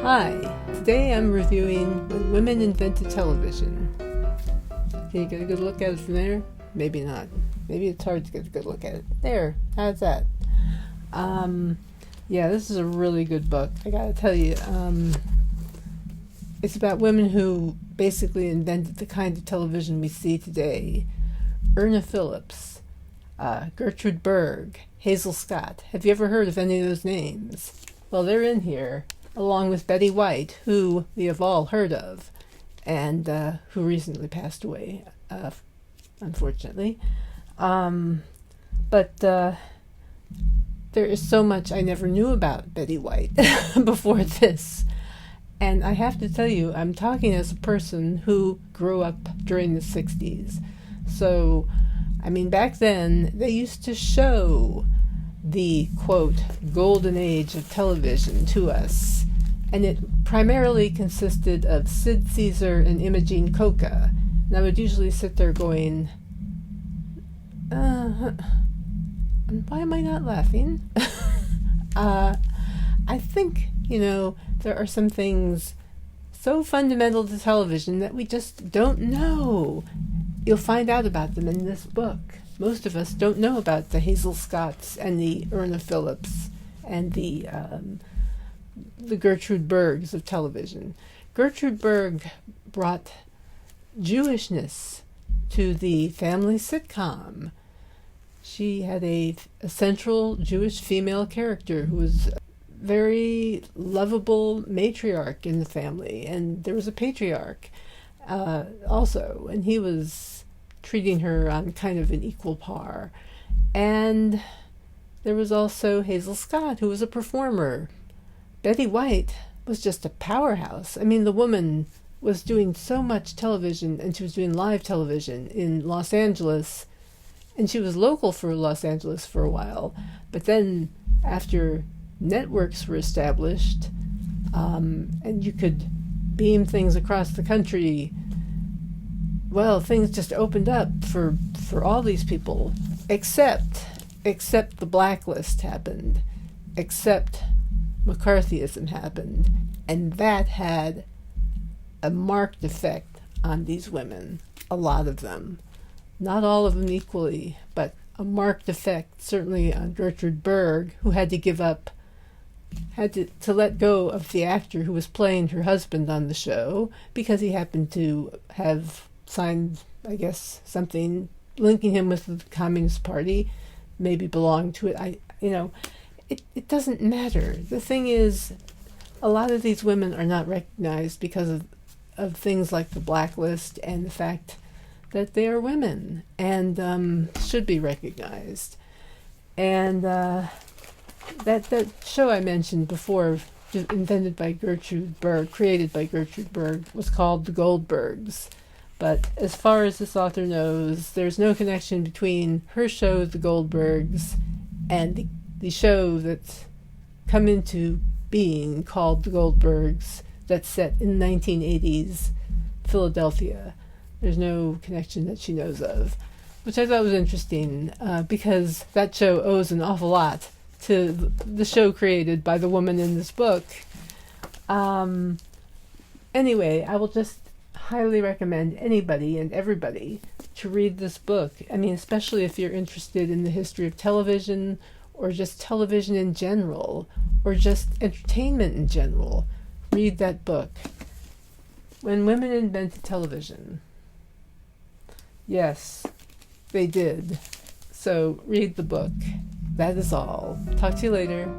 Hi, today I'm reviewing When Women Invented Television. Can you get a good look at it from there? Maybe not. Maybe it's hard to get a good look at it. There, how's that? Yeah, this is a really good book. I gotta tell you, it's about women who basically invented the kind of television we see today. Irna Phillips, Gertrude Berg, Hazel Scott. Have you ever heard of any of those names? Well, they're in here, along with Betty White, who we have all heard of, and who recently passed away, unfortunately. But there is so much I never knew about Betty White before this. And I have to tell you, I'm talking as a person who grew up during the 60s. So, I mean, back then, they used to show the, quote, golden age of television to us. And it primarily consisted of Sid Caesar and Imogene Coca. And I would usually sit there going, why am I not laughing? I think, there are some things so fundamental to television that we just don't know. You'll find out about them in this book. Most of us don't know about the Hazel Scotts and the Irna Phillips and the Gertrude Bergs of television. Gertrude Berg brought Jewishness to the family sitcom. She had a central Jewish female character who was a very lovable matriarch in the family, and there was a patriarch also, and he was treating her on kind of an equal par. And there was also Hazel Scott, who was a performer. Betty White was just a powerhouse. I mean, the woman was doing so much television, and she was doing live television in Los Angeles, and she was local for Los Angeles for a while. But then after networks were established, and you could beam things across the country, well, things just opened up for all these people, except the blacklist happened, except McCarthyism happened, and that had a marked effect on these women, a lot of them. Not all of them equally, but a marked effect, certainly on Gertrude Berg, who had to let go of the actor who was playing her husband on the show because he happened to have signed, I guess, something linking him with the Communist Party, maybe belonged to it. It doesn't matter. The thing is, a lot of these women are not recognized because of things like the blacklist and the fact that they are women and should be recognized. And that show I mentioned before, invented by Gertrude Berg, created by Gertrude Berg, was called The Goldbergs. But as far as this author knows, there's no connection between her show, The Goldbergs, and the show that's come into being called The Goldbergs, that's set in 1980s Philadelphia. There's no connection that she knows of, which I thought was interesting because that show owes an awful lot to the show created by the woman in this book. Anyway, I will just highly recommend anybody and everybody to read this book. I mean, especially if you're interested in the history of television, or just television in general, or just entertainment in general. Read that book. When Women Invented Television. Yes, they did. So read the book. That is all. Talk to you later.